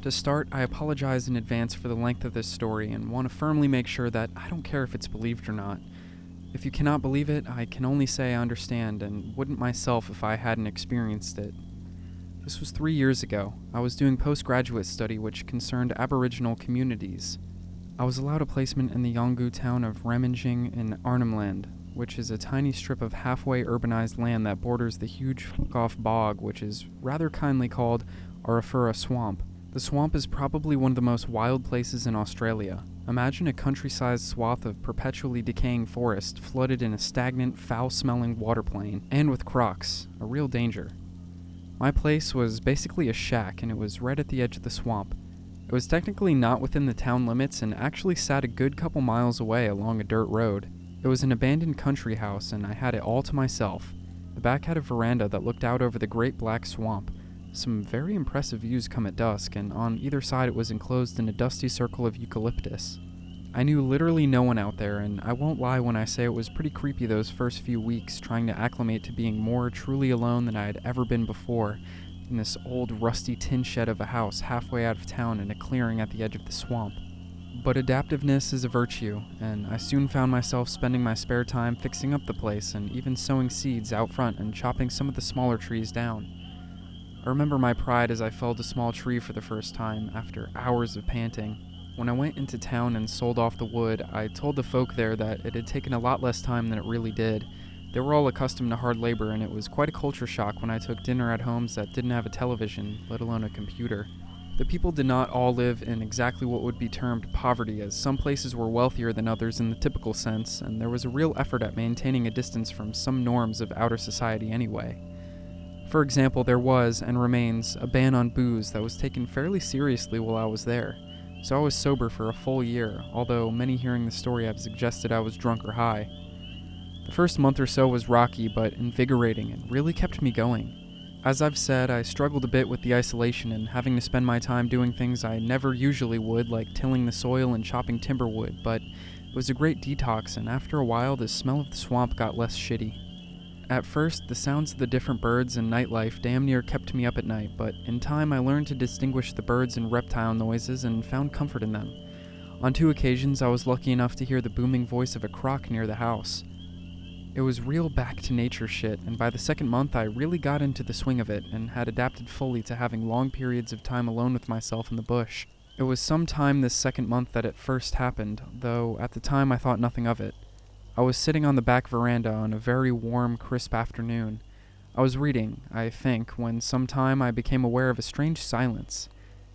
To start, I apologize in advance for the length of this story and want to firmly make sure that I don't care if it's believed or not. If you cannot believe it, I can only say I understand and wouldn't myself if I hadn't experienced it. This was 3 years ago. I was doing postgraduate study which concerned Aboriginal communities. I was allowed a placement in the Yolngu town of Remenjing in Arnhem Land, which is a tiny strip of halfway urbanized land that borders the huge fuck-off bog, which is rather kindly called Arafura Swamp. The swamp is probably one of the most wild places in Australia. Imagine a country-sized swath of perpetually decaying forest flooded in a stagnant, foul-smelling water plane, and with crocs, a real danger. My place was basically a shack, and it was right at the edge of the swamp. It was technically not within the town limits and actually sat a good couple miles away along a dirt road. It was an abandoned country house, and I had it all to myself. The back had a veranda that looked out over the Great Black Swamp. Some very impressive views come at dusk, and on either side it was enclosed in a dusty circle of eucalyptus. I knew literally no one out there, and I won't lie when I say it was pretty creepy those first few weeks trying to acclimate to being more truly alone than I had ever been before, in this old rusty tin shed of a house halfway out of town in a clearing at the edge of the swamp. But adaptiveness is a virtue, and I soon found myself spending my spare time fixing up the place and even sowing seeds out front and chopping some of the smaller trees down. I remember my pride as I felled a small tree for the first time after hours of panting. When I went into town and sold off the wood, I told the folk there that it had taken a lot less time than it really did. They were all accustomed to hard labor, and it was quite a culture shock when I took dinner at homes that didn't have a television, let alone a computer. The people did not all live in exactly what would be termed poverty, as some places were wealthier than others in the typical sense, and there was a real effort at maintaining a distance from some norms of outer society anyway. For example, there was, and remains, a ban on booze that was taken fairly seriously while I was there. So I was sober for a full year, although many hearing the story have suggested I was drunk or high. The first month or so was rocky but invigorating and really kept me going. As I've said, I struggled a bit with the isolation and having to spend my time doing things I never usually would, like tilling the soil and chopping timber wood, but it was a great detox, and after a while the smell of the swamp got less shitty. At first, the sounds of the different birds and nightlife damn near kept me up at night, but in time I learned to distinguish the birds and reptile noises and found comfort in them. On 2 occasions I was lucky enough to hear the booming voice of a croc near the house. It was real back to nature shit, and by the second month I really got into the swing of it and had adapted fully to having long periods of time alone with myself in the bush. It was some time this second month that it first happened, though at the time I thought nothing of it. I was sitting on the back veranda on a very warm, crisp afternoon. I was reading, I think, when sometime I became aware of a strange silence.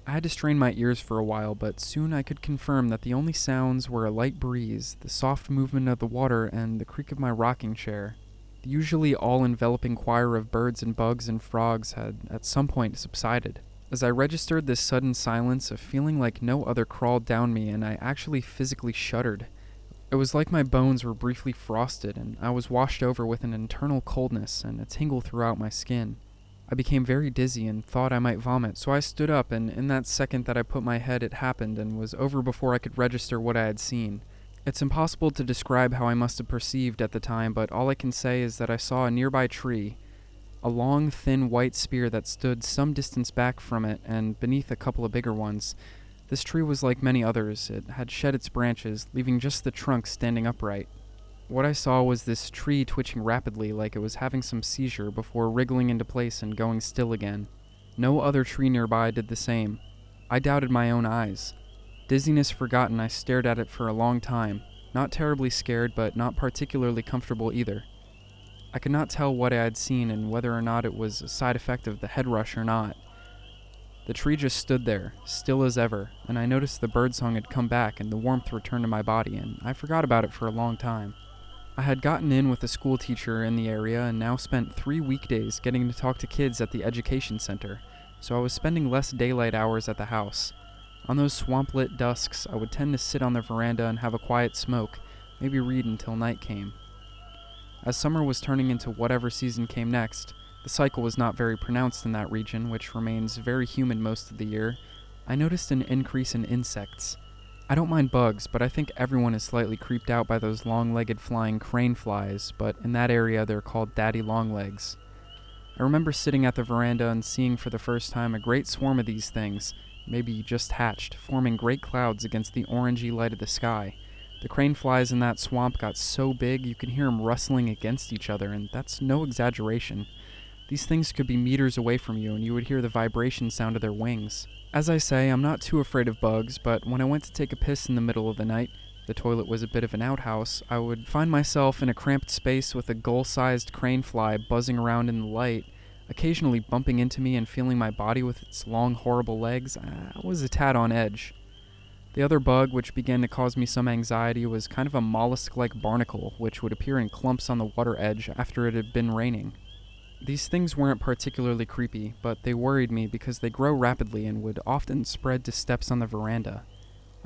I had to strain my ears for a while, but soon I could confirm that the only sounds were a light breeze, the soft movement of the water, and the creak of my rocking chair. The usually all-enveloping choir of birds and bugs and frogs had at some point subsided. As I registered this sudden silence, a feeling like no other crawled down me, and I actually physically shuddered. It was like my bones were briefly frosted, and I was washed over with an internal coldness and a tingle throughout my skin. I became very dizzy and thought I might vomit, so I stood up, and in that second that I put my head it happened and was over before I could register what I had seen. It's impossible to describe how I must have perceived at the time, but all I can say is that I saw a nearby tree, a long, thin white spear that stood some distance back from it and beneath a couple of bigger ones. This tree was like many others. It had shed its branches, leaving just the trunk standing upright. What I saw was this tree twitching rapidly like it was having some seizure before wriggling into place and going still again. No other tree nearby did the same. I doubted my own eyes. Dizziness forgotten, I stared at it for a long time, not terribly scared but not particularly comfortable either. I could not tell what I had seen and whether or not it was a side effect of the head rush or not. The tree just stood there, still as ever, and I noticed the birdsong had come back and the warmth returned to my body, and I forgot about it for a long time. I had gotten in with a school teacher in the area and now spent 3 weekdays getting to talk to kids at the education center, so I was spending less daylight hours at the house. On those swamp-lit dusks, I would tend to sit on the veranda and have a quiet smoke, maybe read until night came. As summer was turning into whatever season came next, the cycle was not very pronounced in that region, which remains very humid most of the year. I noticed an increase in insects. I don't mind bugs, but I think everyone is slightly creeped out by those long-legged flying crane flies, but in that area they're called daddy longlegs. I remember sitting at the veranda and seeing for the first time a great swarm of these things, maybe just hatched, forming great clouds against the orangey light of the sky. The crane flies in that swamp got so big you could hear them rustling against each other, and that's no exaggeration. These things could be meters away from you, and you would hear the vibration sound of their wings. As I say, I'm not too afraid of bugs, but when I went to take a piss in the middle of the night, the toilet was a bit of an outhouse, I would find myself in a cramped space with a gull-sized crane fly buzzing around in the light, occasionally bumping into me and feeling my body with its long, horrible legs. I was a tad on edge. The other bug, which began to cause me some anxiety, was kind of a mollusk-like barnacle, which would appear in clumps on the water edge after it had been raining. These things weren't particularly creepy, but they worried me because they grow rapidly and would often spread to steps on the veranda.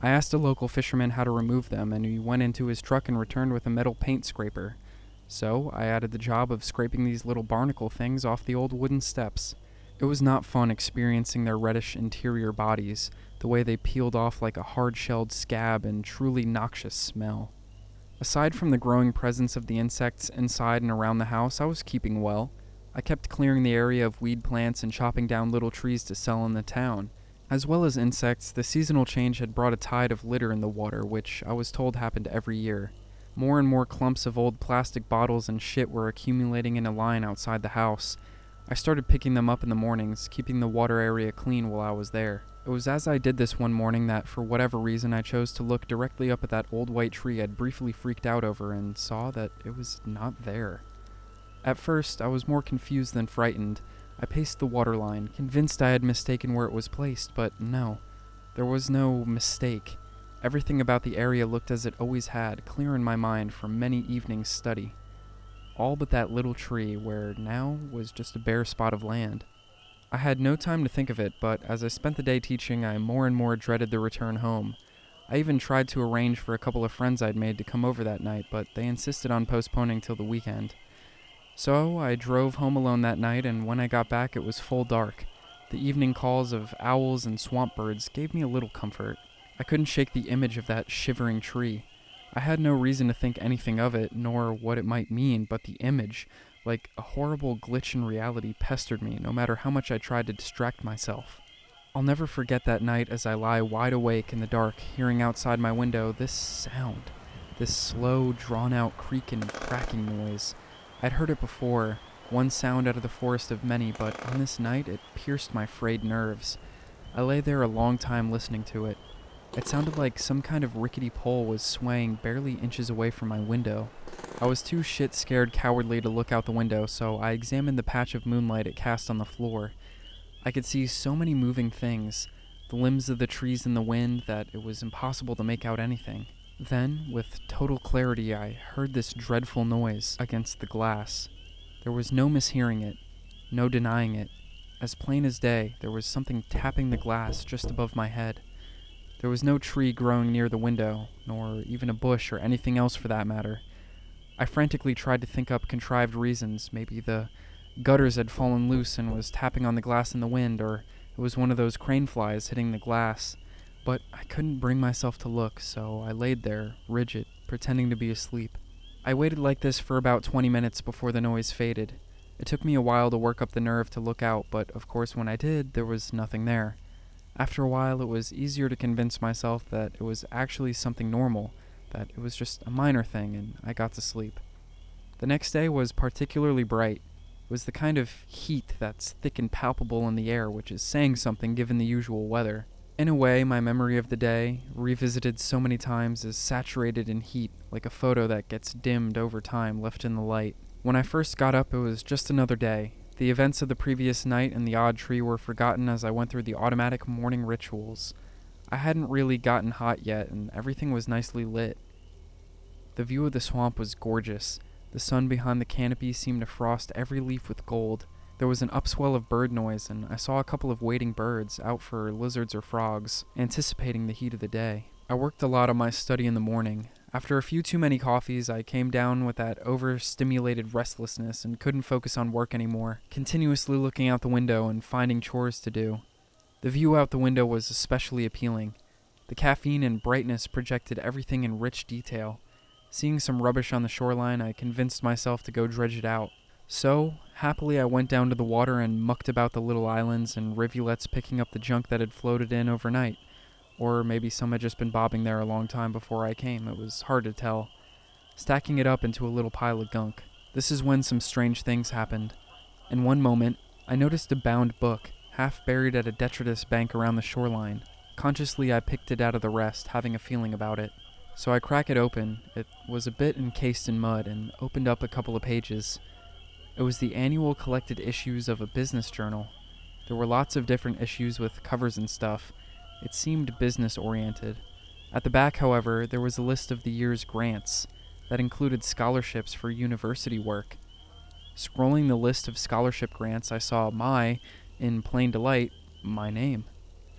I asked a local fisherman how to remove them, and he went into his truck and returned with a metal paint scraper. So I added the job of scraping these little barnacle things off the old wooden steps. It was not fun experiencing their reddish interior bodies, the way they peeled off like a hard-shelled scab and truly noxious smell. Aside from the growing presence of the insects inside and around the house, I was keeping well. I kept clearing the area of weed plants and chopping down little trees to sell in the town. As well as insects, the seasonal change had brought a tide of litter in the water, which I was told happened every year. More and more clumps of old plastic bottles and shit were accumulating in a line outside the house. I started picking them up in the mornings, keeping the water area clean while I was there. It was as I did this one morning that, for whatever reason, I chose to look directly up at that old white tree I'd briefly freaked out over and saw that it was not there. At first, I was more confused than frightened. I paced the waterline, convinced I had mistaken where it was placed, but no. There was no mistake. Everything about the area looked as it always had, clear in my mind from many evenings' study. All but that little tree, where now was just a bare spot of land. I had no time to think of it, but as I spent the day teaching, I more and more dreaded the return home. I even tried to arrange for a couple of friends I'd made to come over that night, but they insisted on postponing till the weekend. So I drove home alone that night, and when I got back it was full dark. The evening calls of owls and swamp birds gave me a little comfort. I couldn't shake the image of that shivering tree. I had no reason to think anything of it, nor what it might mean, but the image, like a horrible glitch in reality, pestered me no matter how much I tried to distract myself. I'll never forget that night as I lie wide awake in the dark, hearing outside my window this sound, this slow, drawn-out creak and cracking noise. I'd heard it before, one sound out of the forest of many, but on this night it pierced my frayed nerves. I lay there a long time listening to it. It sounded like some kind of rickety pole was swaying barely inches away from my window. I was too shit-scared cowardly to look out the window, so I examined the patch of moonlight it cast on the floor. I could see so many moving things, the limbs of the trees in the wind, that it was impossible to make out anything. Then, with total clarity, I heard this dreadful noise against the glass. There was no mishearing it, no denying it. As plain as day, there was something tapping the glass just above my head. There was no tree growing near the window, nor even a bush or anything else for that matter. I frantically tried to think up contrived reasons. Maybe the gutters had fallen loose and was tapping on the glass in the wind, or it was one of those crane flies hitting the glass. But I couldn't bring myself to look, so I laid there, rigid, pretending to be asleep. I waited like this for about 20 minutes before the noise faded. It took me a while to work up the nerve to look out, but of course when I did, there was nothing there. After a while, it was easier to convince myself that it was actually something normal, that it was just a minor thing, and I got to sleep. The next day was particularly bright. It was the kind of heat that's thick and palpable in the air, which is saying something given the usual weather. In a way, my memory of the day, revisited so many times, is saturated in heat, like a photo that gets dimmed over time left in the light. When I first got up, it was just another day. The events of the previous night and the odd tree were forgotten as I went through the automatic morning rituals. I hadn't really gotten hot yet, and everything was nicely lit. The view of the swamp was gorgeous. The sun behind the canopy seemed to frost every leaf with gold. There was an upswell of bird noise, and I saw a couple of waiting birds out for lizards or frogs, anticipating the heat of the day. I worked a lot on my study in the morning. After a few too many coffees, I came down with that overstimulated restlessness and couldn't focus on work anymore, continuously looking out the window and finding chores to do. The view out the window was especially appealing. The caffeine and brightness projected everything in rich detail. Seeing some rubbish on the shoreline, I convinced myself to go dredge it out. So, happily I went down to the water and mucked about the little islands and rivulets picking up the junk that had floated in overnight. Or maybe some had just been bobbing there a long time before I came. It was hard to tell. Stacking it up into a little pile of gunk. This is when some strange things happened. In one moment, I noticed a bound book, half buried at a detritus bank around the shoreline. Consciously, I picked it out of the rest, having a feeling about it. So I crack it open. It was a bit encased in mud and opened up a couple of pages. It was the annual collected issues of a business journal. There were lots of different issues with covers and stuff. It seemed business-oriented. At the back, however, there was a list of the year's grants that included scholarships for university work. Scrolling the list of scholarship grants, I saw in plain delight, my name.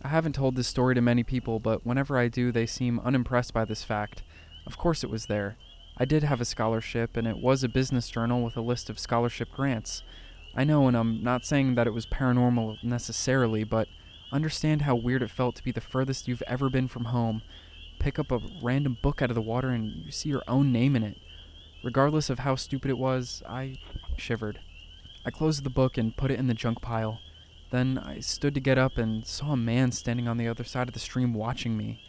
I haven't told this story to many people, but whenever I do, they seem unimpressed by this fact. Of course it was there. I did have a scholarship, and it was a business journal with a list of scholarship grants. I know, and I'm not saying that it was paranormal necessarily, but understand how weird it felt to be the furthest you've ever been from home, pick up a random book out of the water, and you see your own name in it. Regardless of how stupid it was, I shivered. I closed the book and put it in the junk pile. Then I stood to get up and saw a man standing on the other side of the stream watching me.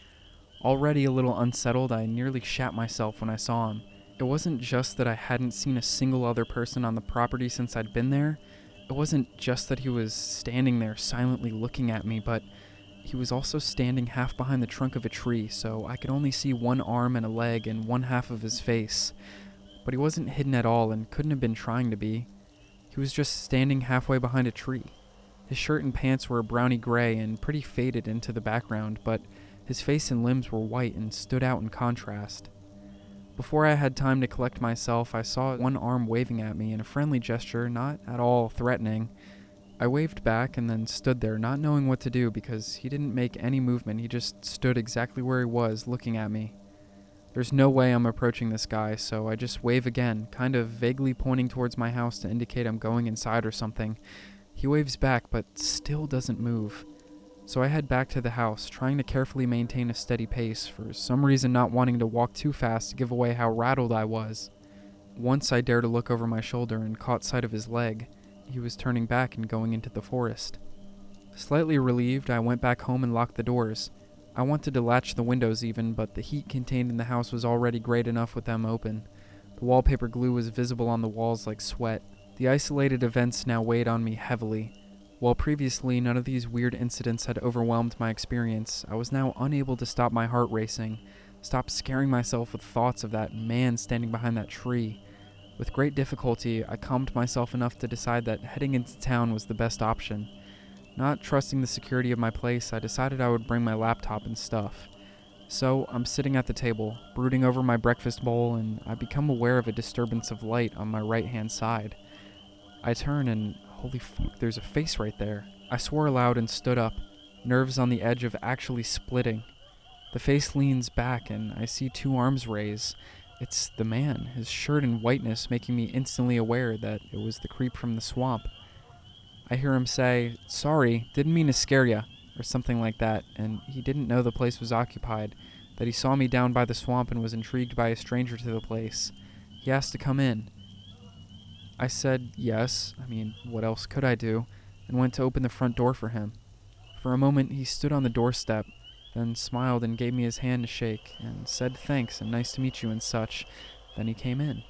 Already a little unsettled, I nearly shat myself when I saw him. It wasn't just that I hadn't seen a single other person on the property since I'd been there. It wasn't just that he was standing there silently looking at me, but he was also standing half behind the trunk of a tree, so I could only see one arm and a leg and one half of his face. But he wasn't hidden at all and couldn't have been trying to be. He was just standing halfway behind a tree. His shirt and pants were browny gray and pretty faded into the background, but his face and limbs were white and stood out in contrast. Before I had time to collect myself, I saw one arm waving at me in a friendly gesture, not at all threatening. I waved back and then stood there, not knowing what to do because he didn't make any movement. He just stood exactly where he was, looking at me. There's no way I'm approaching this guy, so I just wave again, kind of vaguely pointing towards my house to indicate I'm going inside or something. He waves back, but still doesn't move. So I head back to the house, trying to carefully maintain a steady pace, for some reason not wanting to walk too fast to give away how rattled I was. Once I dared to look over my shoulder and caught sight of his leg. He was turning back and going into the forest. Slightly relieved, I went back home and locked the doors. I wanted to latch the windows even, but the heat contained in the house was already great enough with them open. The wallpaper glue was visible on the walls like sweat. The isolated events now weighed on me heavily. While previously none of these weird incidents had overwhelmed my experience, I was now unable to stop my heart racing, stop scaring myself with thoughts of that man standing behind that tree. With great difficulty, I calmed myself enough to decide that heading into town was the best option. Not trusting the security of my place, I decided I would bring my laptop and stuff. So, I'm sitting at the table, brooding over my breakfast bowl, and I become aware of a disturbance of light on my right-hand side. I turn and, holy fuck, there's a face right there. I swore aloud and stood up, nerves on the edge of actually splitting. The face leans back and I see two arms raise. It's the man, his shirt and whiteness making me instantly aware that it was the creep from the swamp. I hear him say, "Sorry, didn't mean to scare ya," or something like that, and he didn't know the place was occupied, that he saw me down by the swamp and was intrigued by a stranger to the place. He asked to come in. I said yes, what else could I do, and went to open the front door for him. For a moment he stood on the doorstep, then smiled and gave me his hand to shake, and said thanks and nice to meet you and such. Then he came in.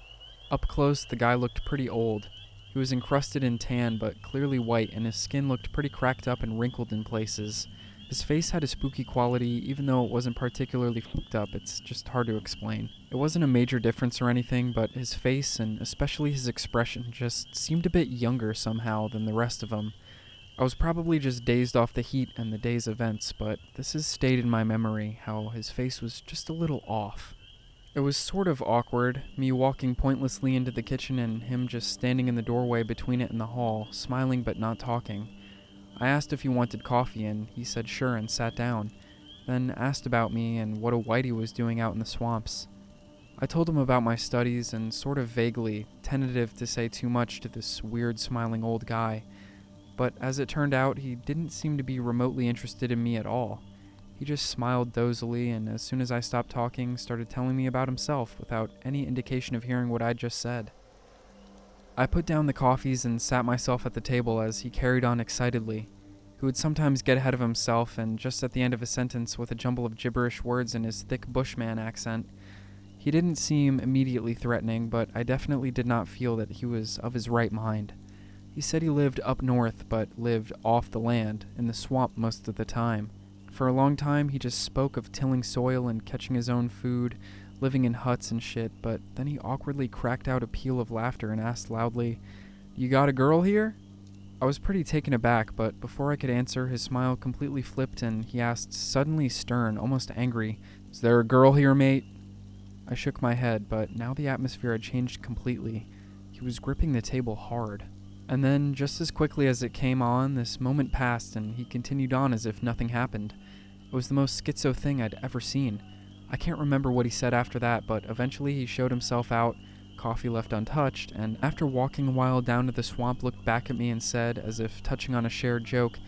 Up close, the guy looked pretty old. He was encrusted in tan, but clearly white, and his skin looked pretty cracked up and wrinkled in places. His face had a spooky quality, even though it wasn't particularly fucked up. It's just hard to explain. It wasn't a major difference or anything, but his face, and especially his expression, just seemed a bit younger somehow than the rest of him. I was probably just dazed off the heat and the day's events, but this has stayed in my memory, how his face was just a little off. It was sort of awkward, me walking pointlessly into the kitchen and him just standing in the doorway between it and the hall, smiling but not talking. I asked if he wanted coffee, and he said sure and sat down, then asked about me and what a whitey was doing out in the swamps. I told him about my studies and sort of vaguely, tentative to say too much to this weird smiling old guy. But as it turned out, he didn't seem to be remotely interested in me at all. He just smiled dozily, and as soon as I stopped talking, started telling me about himself without any indication of hearing what I'd just said. I put down the coffees and sat myself at the table as he carried on excitedly. He would sometimes get ahead of himself, and just at the end of a sentence with a jumble of gibberish words in his thick bushman accent. He didn't seem immediately threatening, but I definitely did not feel that he was of his right mind. He said he lived up north, but lived off the land, in the swamp most of the time. For a long time, he just spoke of tilling soil and catching his own food, living in huts and shit, but then he awkwardly cracked out a peal of laughter and asked loudly, "You got a girl here?" I was pretty taken aback, but before I could answer, his smile completely flipped and he asked, suddenly stern, almost angry, "Is there a girl here, mate?" I shook my head, but now the atmosphere had changed completely. He was gripping the table hard. And then, just as quickly as it came on, this moment passed and he continued on as if nothing happened. It was the most schizo thing I'd ever seen. I can't remember what he said after that, but eventually he showed himself out, coffee left untouched, and after walking a while down to the swamp looked back at me and said, as if touching on a shared joke,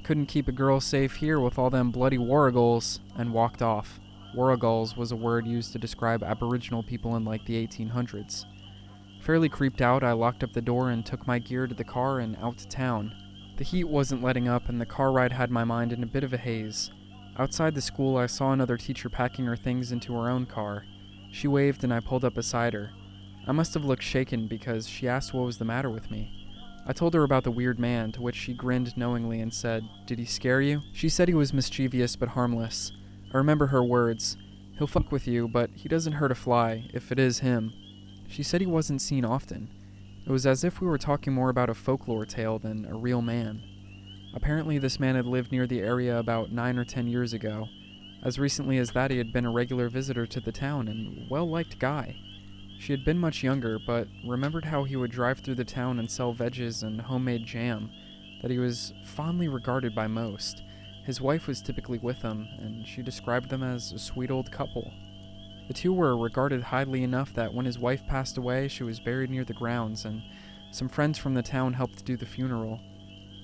"Couldn't keep a girl safe here with all them bloody warrigals," and walked off. Warrigals was a word used to describe Aboriginal people in like the 1800s. Fairly creeped out, I locked up the door and took my gear to the car and out to town. The heat wasn't letting up and the car ride had my mind in a bit of a haze. Outside the school, I saw another teacher packing her things into her own car. She waved and I pulled up beside her. I must have looked shaken because she asked what was the matter with me. I told her about the weird man, to which she grinned knowingly and said, "Did he scare you?" She said he was mischievous but harmless. I remember her words, "He'll fuck with you, but he doesn't hurt a fly, if it is him." She said he wasn't seen often. It was as if we were talking more about a folklore tale than a real man. Apparently this man had lived near the area about 9 or 10 years ago. As recently as that, he had been a regular visitor to the town and well-liked guy. She had been much younger, but remembered how he would drive through the town and sell veggies and homemade jam, that he was fondly regarded by most. His wife was typically with him, and she described them as a sweet old couple. The two were regarded highly enough that when his wife passed away, she was buried near the grounds, and some friends from the town helped do the funeral.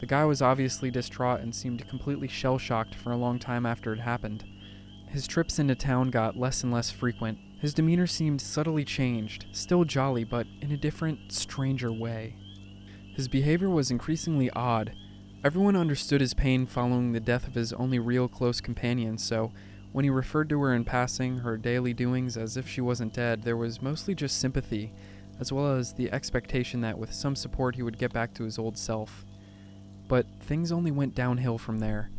The guy was obviously distraught and seemed completely shell-shocked for a long time after it happened. His trips into town got less and less frequent. His demeanor seemed subtly changed, still jolly, but in a different, stranger way. His behavior was increasingly odd. Everyone understood his pain following the death of his only real close companion, so when he referred to her in passing, her daily doings as if she wasn't dead, there was mostly just sympathy, as well as the expectation that with some support he would get back to his old self. But things only went downhill from there.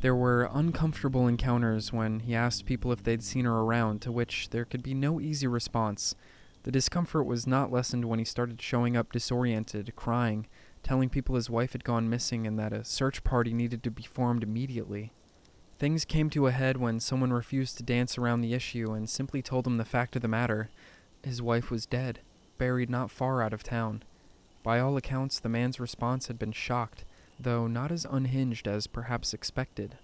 There were uncomfortable encounters when he asked people if they'd seen her around, to which there could be no easy response. The discomfort was not lessened when he started showing up disoriented, crying, telling people his wife had gone missing and that a search party needed to be formed immediately. Things came to a head when someone refused to dance around the issue and simply told him the fact of the matter. His wife was dead, buried not far out of town. By all accounts, the man's response had been shocked, though not as unhinged as perhaps expected.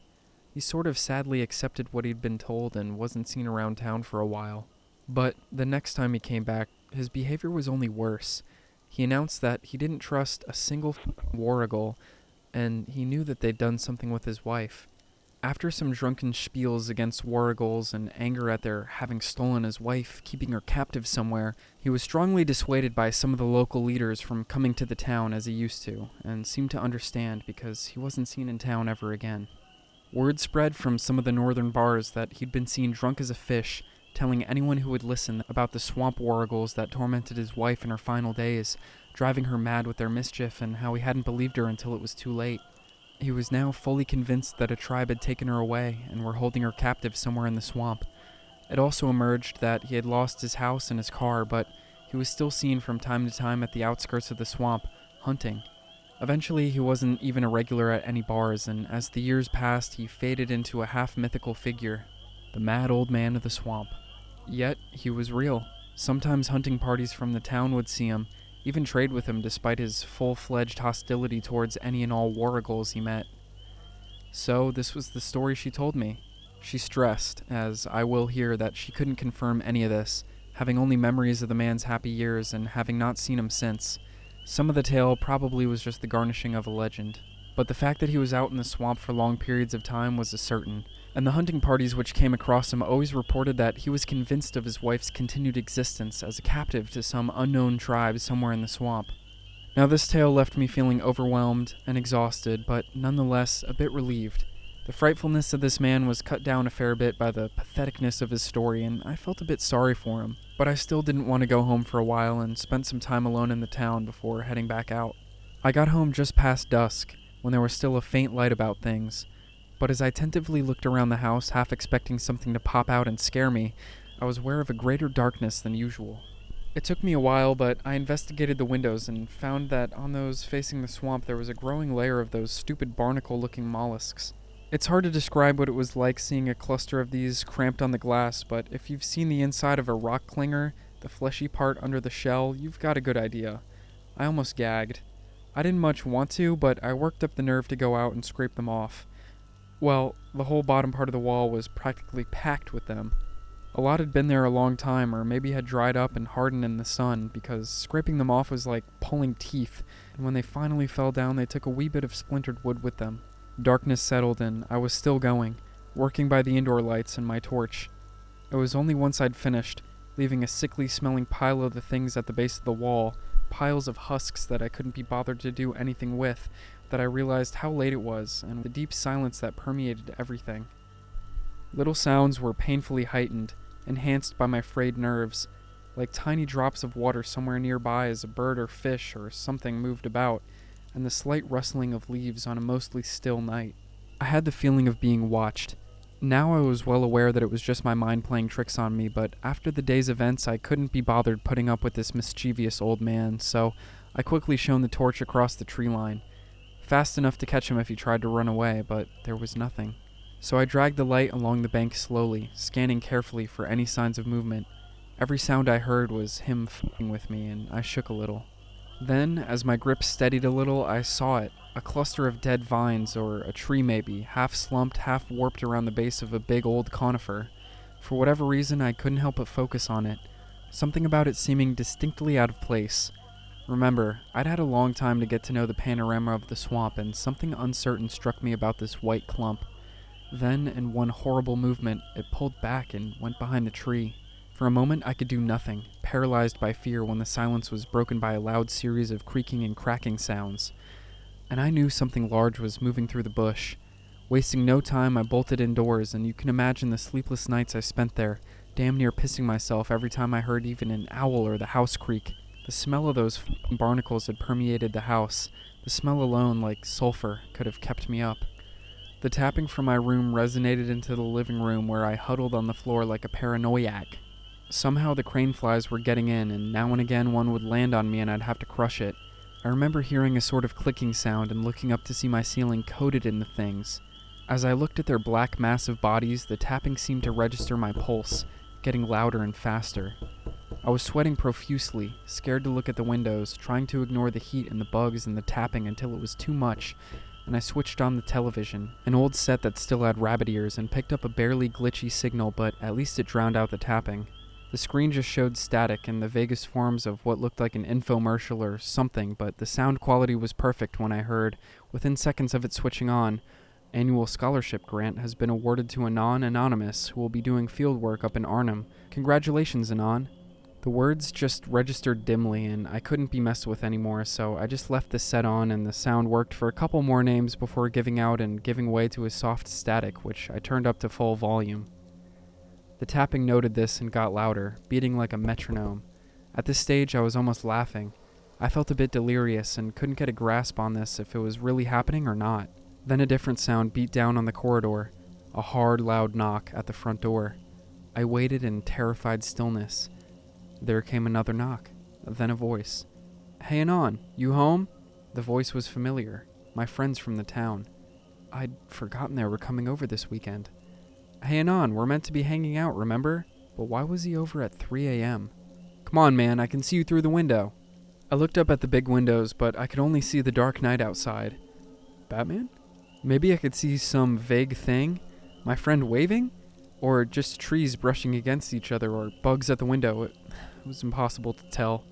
He sort of sadly accepted what he'd been told and wasn't seen around town for a while. But the next time he came back, his behavior was only worse. He announced that he didn't trust a single warrigal, and he knew that they'd done something with his wife. After some drunken spiels against warrigals and anger at their having stolen his wife, keeping her captive somewhere, he was strongly dissuaded by some of the local leaders from coming to the town as he used to, and seemed to understand because he wasn't seen in town ever again. Word spread from some of the northern bars that he'd been seen drunk as a fish, telling anyone who would listen about the swamp warrigals that tormented his wife in her final days, driving her mad with their mischief, and how he hadn't believed her until it was too late. He was now fully convinced that a tribe had taken her away and were holding her captive somewhere in the swamp. It also emerged that he had lost his house and his car, but he was still seen from time to time at the outskirts of the swamp, hunting. Eventually, he wasn't even a regular at any bars, and as the years passed, he faded into a half-mythical figure, the mad old man of the swamp. Yet, he was real. Sometimes hunting parties from the town would see him, even trade with him despite his full-fledged hostility towards any and all warrigals he met. So, this was the story she told me. She stressed, as I will hear, that she couldn't confirm any of this, having only memories of the man's happy years and having not seen him since. Some of the tale probably was just the garnishing of a legend. But the fact that he was out in the swamp for long periods of time was a certain, and the hunting parties which came across him always reported that he was convinced of his wife's continued existence as a captive to some unknown tribe somewhere in the swamp. Now this tale left me feeling overwhelmed and exhausted, but nonetheless a bit relieved. The frightfulness of this man was cut down a fair bit by the patheticness of his story, and I felt a bit sorry for him. But I still didn't want to go home for a while and spent some time alone in the town before heading back out. I got home just past dusk, when there was still a faint light about things. But as I tentatively looked around the house, half expecting something to pop out and scare me, I was aware of a greater darkness than usual. It took me a while, but I investigated the windows and found that on those facing the swamp there was a growing layer of those stupid barnacle-looking mollusks. It's hard to describe what it was like seeing a cluster of these cramped on the glass, but if you've seen the inside of a rock clinger, the fleshy part under the shell, you've got a good idea. I almost gagged. I didn't much want to, but I worked up the nerve to go out and scrape them off. Well, the whole bottom part of the wall was practically packed with them. A lot had been there a long time, or maybe had dried up and hardened in the sun, because scraping them off was like pulling teeth, and when they finally fell down they took a wee bit of splintered wood with them. Darkness settled and I was still going, working by the indoor lights and my torch. It was only once I'd finished, leaving a sickly smelling pile of the things at the base of the wall, piles of husks that I couldn't be bothered to do anything with, that I realized how late it was, and the deep silence that permeated everything. Little sounds were painfully heightened, enhanced by my frayed nerves, like tiny drops of water somewhere nearby as a bird or fish or something moved about, and the slight rustling of leaves on a mostly still night. I had the feeling of being watched. Now I was well aware that it was just my mind playing tricks on me, but after the day's events I couldn't be bothered putting up with this mischievous old man, so I quickly shone the torch across the tree line, fast enough to catch him if he tried to run away, but there was nothing. So I dragged the light along the bank slowly, scanning carefully for any signs of movement. Every sound I heard was him f***ing with me, and I shook a little. Then, as my grip steadied a little, I saw it, a cluster of dead vines, or a tree maybe, half slumped, half warped around the base of a big old conifer. For whatever reason, I couldn't help but focus on it, something about it seeming distinctly out of place. Remember, I'd had a long time to get to know the panorama of the swamp, and something uncertain struck me about this white clump. Then, in one horrible movement, it pulled back and went behind the tree. For a moment, I could do nothing, paralyzed by fear when the silence was broken by a loud series of creaking and cracking sounds. And I knew something large was moving through the bush. Wasting no time, I bolted indoors, and you can imagine the sleepless nights I spent there, damn near pissing myself every time I heard even an owl or the house creak. The smell of those f***ing barnacles had permeated the house. The smell alone, like sulfur, could have kept me up. The tapping from my room resonated into the living room where I huddled on the floor like a paranoiac. Somehow the crane flies were getting in, and now and again one would land on me and I'd have to crush it. I remember hearing a sort of clicking sound and looking up to see my ceiling coated in the things. As I looked at their black, massive bodies, the tapping seemed to register my pulse, getting louder and faster. I was sweating profusely, scared to look at the windows, trying to ignore the heat and the bugs and the tapping until it was too much, and I switched on the television, an old set that still had rabbit ears, and picked up a barely glitchy signal, but at least it drowned out the tapping. The screen just showed static and the vaguest forms of what looked like an infomercial or something, but the sound quality was perfect when I heard, within seconds of it switching on, "Annual scholarship grant has been awarded to Anon Anonymous, who will be doing field work up in Arnhem. Congratulations, Anon." The words just registered dimly, and I couldn't be messed with anymore, so I just left the set on, and the sound worked for a couple more names before giving out and giving way to a soft static, which I turned up to full volume. The tapping noted this and got louder, beating like a metronome. At this stage, I was almost laughing. I felt a bit delirious and couldn't get a grasp on this if it was really happening or not. Then a different sound beat down on the corridor, a hard, loud knock at the front door. I waited in terrified stillness. There came another knock, then a voice. "Hey, Anon, you home?" The voice was familiar, my friends from the town. I'd forgotten they were coming over this weekend. "Hey, Anon, we're meant to be hanging out, remember?" But why was he over at 3 a.m.? "Come on, man, I can see you through the window." I looked up at the big windows, but I could only see the dark night outside. Batman? Maybe I could see some vague thing? My friend waving? Or just trees brushing against each other, or bugs at the window. It was impossible to tell.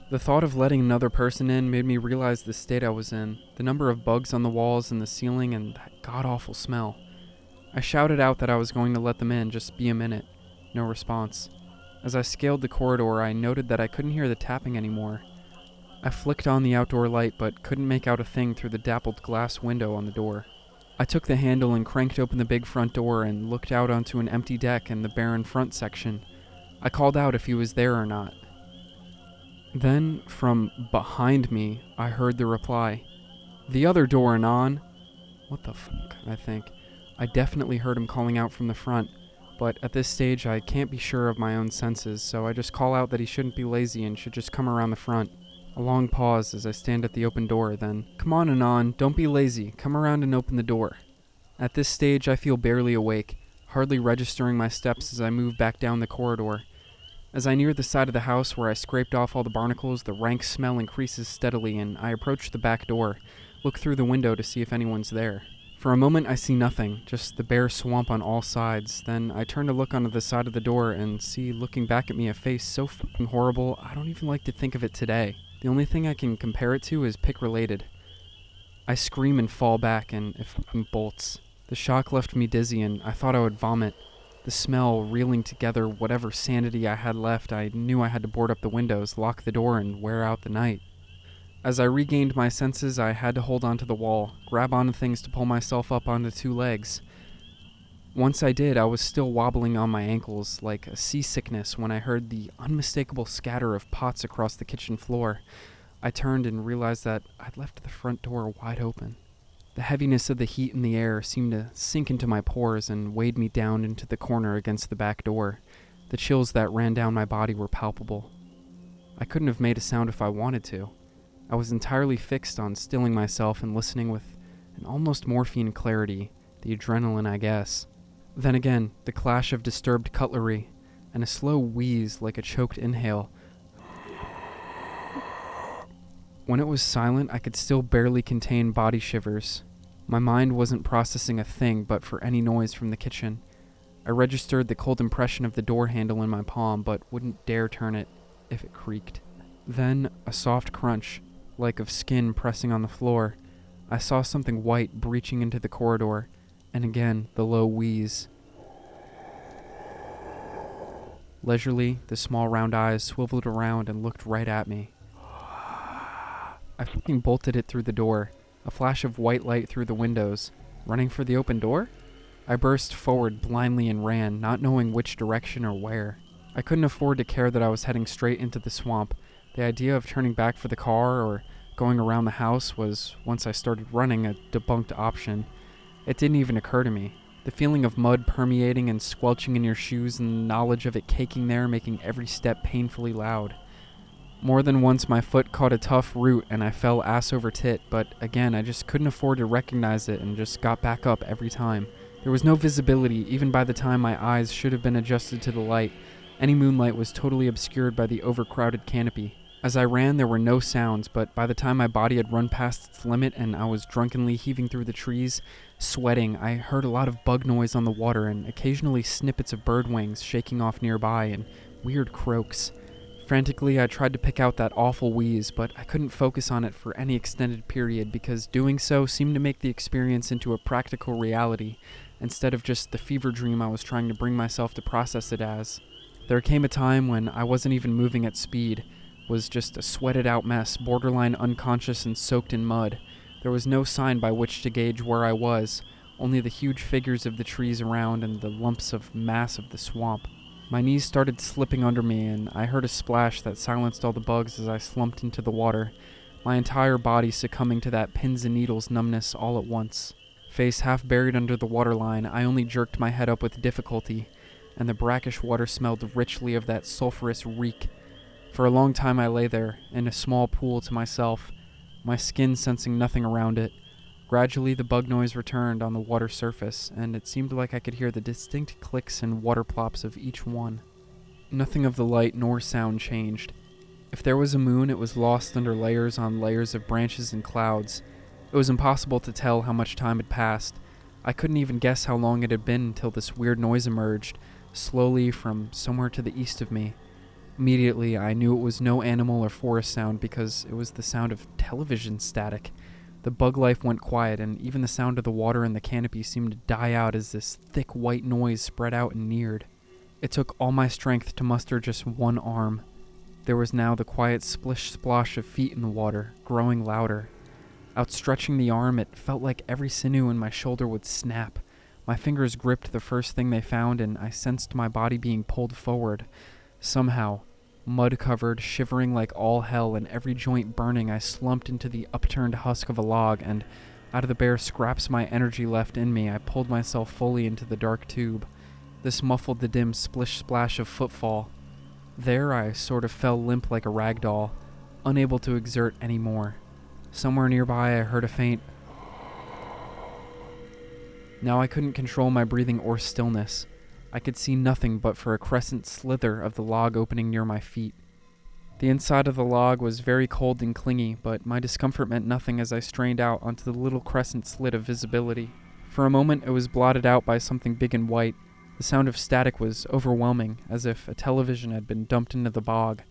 The thought of letting another person in made me realize the state I was in, the number of bugs on the walls and the ceiling, and that god-awful smell. I shouted out that I was going to let them in, just be a minute. No response. As I scaled the corridor, I noted that I couldn't hear the tapping anymore. I flicked on the outdoor light but couldn't make out a thing through the dappled glass window on the door. I took the handle and cranked open the big front door and looked out onto an empty deck and the barren front section. I called out if he was there or not. Then, from behind me, I heard the reply. "The other door, Anon." What the fuck, I think. I definitely heard him calling out from the front, but at this stage I can't be sure of my own senses, so I just call out that he shouldn't be lazy and should just come around the front. A long pause as I stand at the open door, then, "Come on, Anon, don't be lazy, come around and open the door." At this stage I feel barely awake, hardly registering my steps as I move back down the corridor. As I near the side of the house where I scraped off all the barnacles, the rank smell increases steadily, and I approach the back door, look through the window to see if anyone's there. For a moment I see nothing, just the bare swamp on all sides. Then I turn to look onto the side of the door and see looking back at me a face so fucking horrible I don't even like to think of it today. The only thing I can compare it to is pick-related. I scream and fall back, and it fucking bolts. The shock left me dizzy, and I thought I would vomit. The smell reeling together whatever sanity I had left, I knew I had to board up the windows, lock the door, and wear out the night. As I regained my senses, I had to hold onto the wall, grab onto things to pull myself up onto two legs. Once I did, I was still wobbling on my ankles like a seasickness when I heard the unmistakable scatter of pots across the kitchen floor. I turned and realized that I'd left the front door wide open. The heaviness of the heat in the air seemed to sink into my pores and weighed me down into the corner against the back door. The chills that ran down my body were palpable. I couldn't have made a sound if I wanted to. I was entirely fixed on stilling myself and listening with an almost morphine clarity, the adrenaline, I guess. Then again, the clash of disturbed cutlery, and a slow wheeze like a choked inhale. When it was silent, I could still barely contain body shivers. My mind wasn't processing a thing but for any noise from the kitchen. I registered the cold impression of the door handle in my palm, but wouldn't dare turn it if it creaked. Then, a soft crunch, like of skin pressing on the floor. I saw something white breaching into the corridor, and again the low wheeze. Leisurely, the small round eyes swiveled around and looked right at me. I fucking bolted it through the door, a flash of white light through the windows. Running for the open door? I burst forward blindly and ran, not knowing which direction or where. I couldn't afford to care that I was heading straight into the swamp. The idea of turning back for the car or going around the house was, once I started running, a debunked option. It didn't even occur to me. The feeling of mud permeating and squelching in your shoes and the knowledge of it caking there making every step painfully loud. More than once my foot caught a tough root and I fell ass over tit, but again I just couldn't afford to recognize it and just got back up every time. There was no visibility even by the time my eyes should have been adjusted to the light. Any moonlight was totally obscured by the overcrowded canopy. As I ran, there were no sounds, but by the time my body had run past its limit and I was drunkenly heaving through the trees, sweating, I heard a lot of bug noise on the water and occasionally snippets of bird wings shaking off nearby and weird croaks. Frantically, I tried to pick out that awful wheeze, but I couldn't focus on it for any extended period because doing so seemed to make the experience into a practical reality instead of just the fever dream I was trying to bring myself to process it as. There came a time when I wasn't even moving at speed, was just a sweated out mess, borderline unconscious and soaked in mud. There was no sign by which to gauge where I was, only the huge figures of the trees around and the lumps of mass of the swamp. My knees started slipping under me and I heard a splash that silenced all the bugs as I slumped into the water, my entire body succumbing to that pins and needles numbness all at once. Face half buried under the waterline, I only jerked my head up with difficulty, and the brackish water smelled richly of that sulphurous reek. For a long time I lay there, in a small pool to myself, my skin sensing nothing around it. Gradually the bug noise returned on the water surface, and it seemed like I could hear the distinct clicks and water plops of each one. Nothing of the light nor sound changed. If there was a moon, it was lost under layers on layers of branches and clouds. It was impossible to tell how much time had passed. I couldn't even guess how long it had been until this weird noise emerged, slowly from somewhere to the east of me. Immediately, I knew it was no animal or forest sound because it was the sound of television static. The bug life went quiet, and even the sound of the water in the canopy seemed to die out as this thick white noise spread out and neared. It took all my strength to muster just one arm. There was now the quiet splish-splosh of feet in the water, growing louder. Outstretching the arm, it felt like every sinew in my shoulder would snap. My fingers gripped the first thing they found, and I sensed my body being pulled forward. Somehow, mud-covered, shivering like all hell, and every joint burning, I slumped into the upturned husk of a log, and out of the bare scraps my energy left in me, I pulled myself fully into the dark tube. This muffled the dim splish-splash of footfall. There I sort of fell limp like a rag doll, unable to exert any more. Somewhere nearby I heard a faint. Now I couldn't control my breathing or stillness. I could see nothing but for a crescent slither of the log opening near my feet. The inside of the log was very cold and clingy, but my discomfort meant nothing as I strained out onto the little crescent slit of visibility. For a moment it was blotted out by something big and white. The sound of static was overwhelming, as if a television had been dumped into the bog.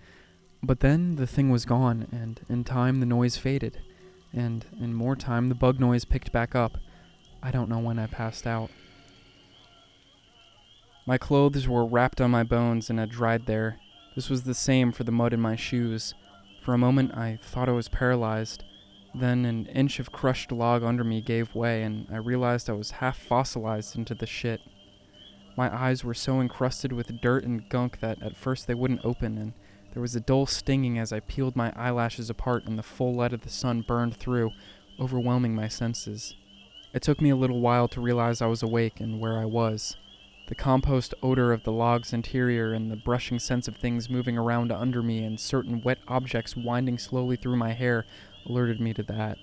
But then the thing was gone, and in time the noise faded. And in more time the bug noise picked back up. I don't know when I passed out. My clothes were wrapped on my bones and had dried there. This was the same for the mud in my shoes. For a moment I thought I was paralyzed. Then an inch of crushed log under me gave way, and I realized I was half fossilized into the shit. My eyes were so encrusted with dirt and gunk that at first they wouldn't open, and there was a dull stinging as I peeled my eyelashes apart and the full light of the sun burned through, overwhelming my senses. It took me a little while to realize I was awake and where I was. The compost odor of the log's interior and the brushing sense of things moving around under me and certain wet objects winding slowly through my hair alerted me to that.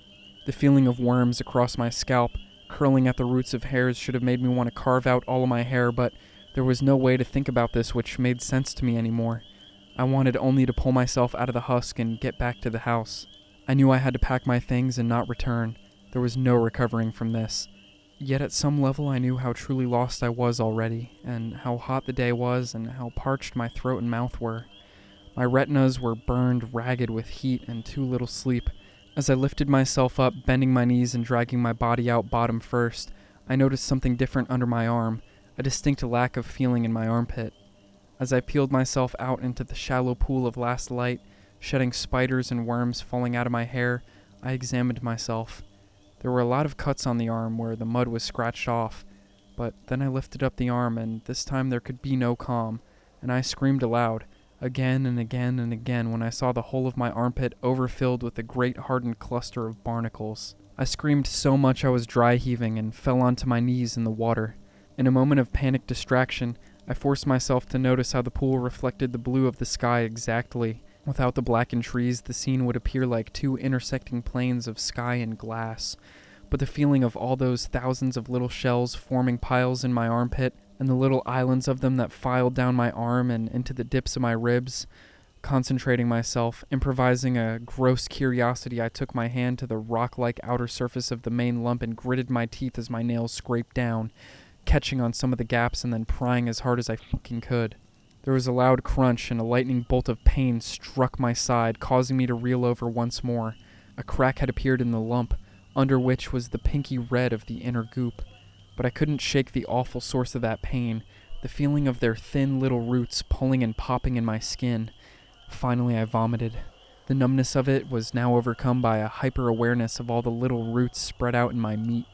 The feeling of worms across my scalp, curling at the roots of hairs, should have made me want to carve out all of my hair, but there was no way to think about this which made sense to me anymore. I wanted only to pull myself out of the husk and get back to the house. I knew I had to pack my things and not return. There was no recovering from this. Yet at some level I knew how truly lost I was already, and how hot the day was, and how parched my throat and mouth were. My retinas were burned ragged with heat and too little sleep. As I lifted myself up, bending my knees and dragging my body out bottom first, I noticed something different under my arm, a distinct lack of feeling in my armpit. As I peeled myself out into the shallow pool of last light, shedding spiders and worms falling out of my hair, I examined myself. There were a lot of cuts on the arm where the mud was scratched off, but then I lifted up the arm, and this time there could be no calm, and I screamed aloud, again and again and again, when I saw the whole of my armpit overfilled with a great hardened cluster of barnacles. I screamed so much I was dry heaving and fell onto my knees in the water. In a moment of panic distraction, I forced myself to notice how the pool reflected the blue of the sky exactly. Without the blackened trees, the scene would appear like two intersecting planes of sky and glass. But the feeling of all those thousands of little shells forming piles in my armpit, and the little islands of them that filed down my arm and into the dips of my ribs, concentrating myself, improvising a gross curiosity, I took my hand to the rock-like outer surface of the main lump and gritted my teeth as my nails scraped down, catching on some of the gaps and then prying as hard as I fucking could. There was a loud crunch, and a lightning bolt of pain struck my side, causing me to reel over once more. A crack had appeared in the lump, under which was the pinky red of the inner goop. But I couldn't shake the awful source of that pain, the feeling of their thin little roots pulling and popping in my skin. Finally I vomited. The numbness of it was now overcome by a hyper-awareness of all the little roots spread out in my meat.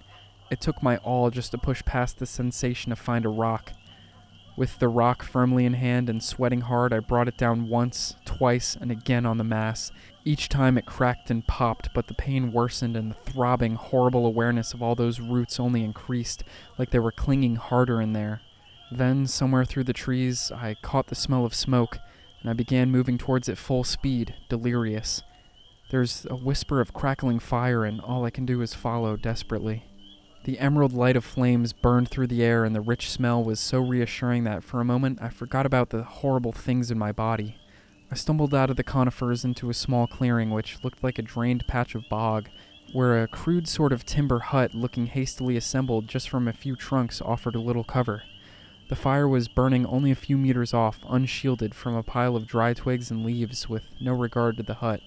It took my all just to push past the sensation to find a rock. With the rock firmly in hand and sweating hard, I brought it down once, twice, and again on the mass. Each time it cracked and popped, but the pain worsened and the throbbing, horrible awareness of all those roots only increased, like they were clinging harder in there. Then, somewhere through the trees, I caught the smell of smoke, and I began moving towards it full speed, delirious. There's a whisper of crackling fire, and all I can do is follow desperately. The emerald light of flames burned through the air, and the rich smell was so reassuring that for a moment I forgot about the horrible things in my body. I stumbled out of the conifers into a small clearing which looked like a drained patch of bog, where a crude sort of timber hut looking hastily assembled just from a few trunks offered a little cover. The fire was burning only a few meters off, unshielded from a pile of dry twigs and leaves, with no regard to the hut.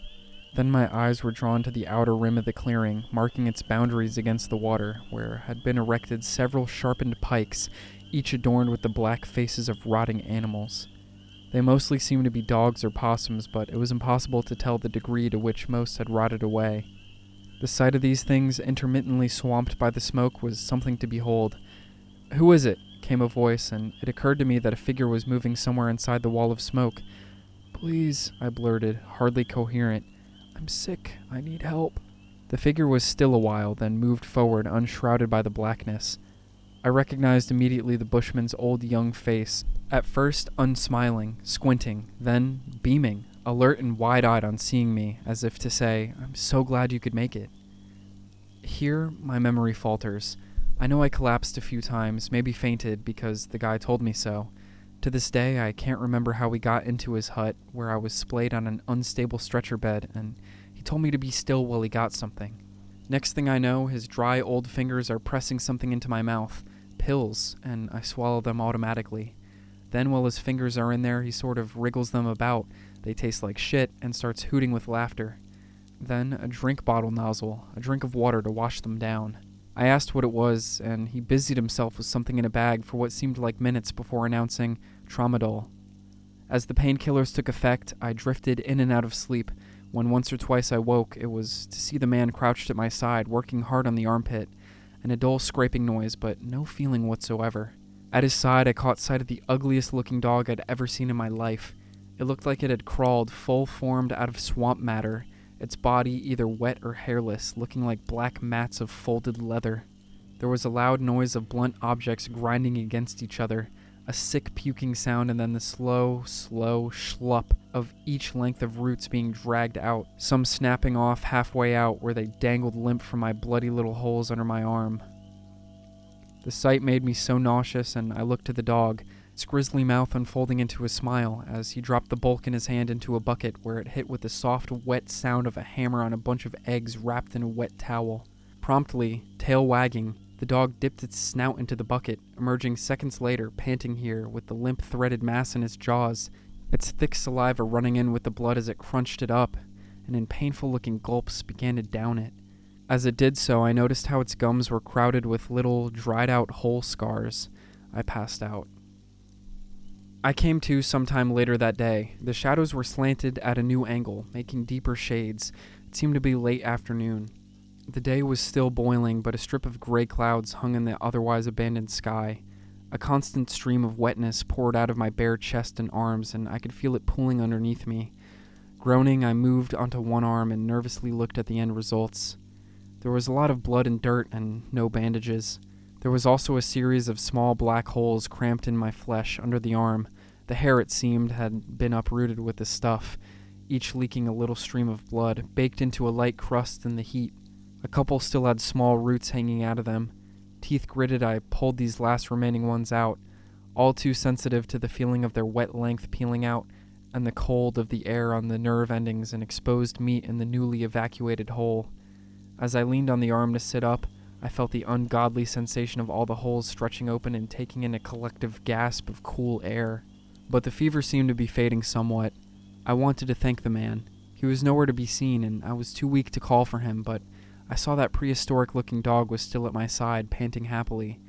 Then my eyes were drawn to the outer rim of the clearing, marking its boundaries against the water, where had been erected several sharpened pikes, each adorned with the black faces of rotting animals. They mostly seemed to be dogs or possums, but it was impossible to tell the degree to which most had rotted away. The sight of these things, intermittently swamped by the smoke, was something to behold. "Who is it?" came a voice, and it occurred to me that a figure was moving somewhere inside the wall of smoke. "Please," I blurted, hardly coherent. "I'm sick. I need help." The figure was still a while, then moved forward, unshrouded by the blackness. I recognized immediately the bushman's old young face, at first unsmiling, squinting, then beaming, alert and wide-eyed on seeing me, as if to say, "I'm so glad you could make it." Here, my memory falters. I know I collapsed a few times, maybe fainted, because the guy told me so. To this day, I can't remember how we got into his hut, where I was splayed on an unstable stretcher bed, and he told me to be still while he got something. Next thing I know, his dry old fingers are pressing something into my mouth. Pills, and I swallow them automatically. Then while his fingers are in there, he sort of wriggles them about. They taste like shit, and starts hooting with laughter. Then a drink bottle nozzle, a drink of water to wash them down. I asked what it was, and he busied himself with something in a bag for what seemed like minutes before announcing tramadol. As the painkillers took effect, I drifted in and out of sleep. When once or twice I woke, it was to see the man crouched at my side, working hard on the armpit, and a dull scraping noise, but no feeling whatsoever. At his side, I caught sight of the ugliest-looking dog I'd ever seen in my life. It looked like it had crawled, full-formed out of swamp matter, its body either wet or hairless, looking like black mats of folded leather. There was a loud noise of blunt objects grinding against each other, a sick puking sound, and then the slow schlup of each length of roots being dragged out, some snapping off halfway out where they dangled limp from my bloody little holes under my arm. The sight made me so nauseous, and I looked at the dog, its grisly mouth unfolding into a smile as he dropped the bulk in his hand into a bucket where it hit with the soft, wet sound of a hammer on a bunch of eggs wrapped in a wet towel. Promptly, tail wagging, the dog dipped its snout into the bucket, emerging seconds later, panting here, with the limp threaded mass in its jaws, its thick saliva running in with the blood as it crunched it up, and in painful-looking gulps began to down it. As it did so, I noticed how its gums were crowded with little, dried-out hole scars. I passed out. I came to sometime later that day. The shadows were slanted at a new angle, making deeper shades. It seemed to be late afternoon. The day was still boiling, but a strip of gray clouds hung in the otherwise abandoned sky. A constant stream of wetness poured out of my bare chest and arms, and I could feel it pooling underneath me. Groaning, I moved onto one arm and nervously looked at the end results. There was a lot of blood and dirt, and no bandages. There was also a series of small black holes cramped in my flesh under the arm. The hair, it seemed, had been uprooted with the stuff, each leaking a little stream of blood, baked into a light crust in the heat. A couple still had small roots hanging out of them. Teeth gritted, I pulled these last remaining ones out, all too sensitive to the feeling of their wet length peeling out, and the cold of the air on the nerve endings and exposed meat in the newly evacuated hole. As I leaned on the arm to sit up, I felt the ungodly sensation of all the holes stretching open and taking in a collective gasp of cool air. But the fever seemed to be fading somewhat. I wanted to thank the man. He was nowhere to be seen, and I was too weak to call for him, but I saw that prehistoric-looking dog was still at my side, panting happily.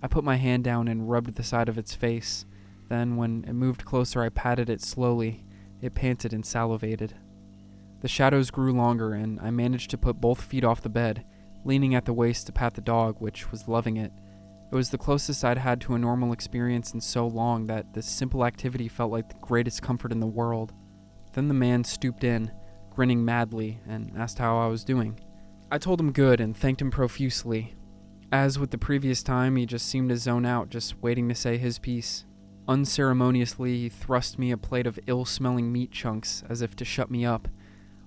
I put my hand down and rubbed the side of its face. Then, when it moved closer, I patted it slowly. It panted and salivated. The shadows grew longer, and I managed to put both feet off the bed, leaning at the waist to pat the dog, which was loving it. It was the closest I'd had to a normal experience in so long that this simple activity felt like the greatest comfort in the world. Then the man stooped in, grinning madly, and asked how I was doing. I told him good and thanked him profusely. As with the previous time, he just seemed to zone out, just waiting to say his piece. Unceremoniously, he thrust me a plate of ill-smelling meat chunks, as if to shut me up.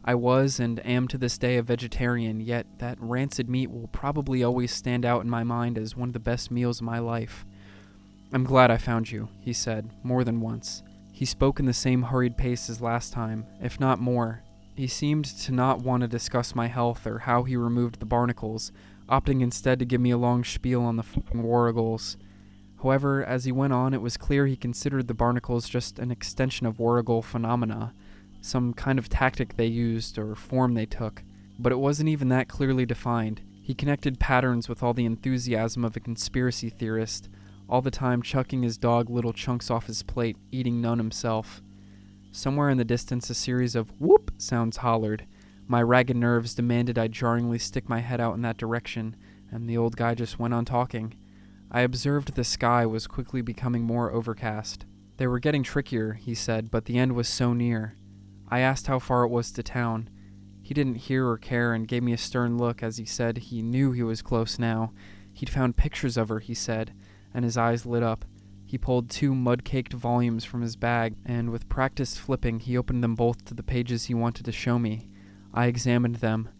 I was and am to this day a vegetarian, yet that rancid meat will probably always stand out in my mind as one of the best meals of my life. "I'm glad I found you," he said, more than once. He spoke in the same hurried pace as last time, if not more. He seemed to not want to discuss my health or how he removed the barnacles, opting instead to give me a long spiel on the f***ing warrigals. However, as he went on, it was clear he considered the barnacles just an extension of warrigal phenomena, some kind of tactic they used or form they took. But it wasn't even that clearly defined. He connected patterns with all the enthusiasm of a conspiracy theorist, all the time chucking his dog little chunks off his plate, eating none himself. Somewhere in the distance, a series of whoop sounds hollered. My ragged nerves demanded I jarringly stick my head out in that direction, and the old guy just went on talking. I observed the sky was quickly becoming more overcast. They were getting trickier, he said, but the end was so near. I asked how far it was to town. He didn't hear or care and gave me a stern look as he said he knew he was close now. He'd found pictures of her, he said, and his eyes lit up. He pulled 2 mud-caked volumes from his bag, and with practiced flipping, he opened them both to the pages he wanted to show me. I examined them.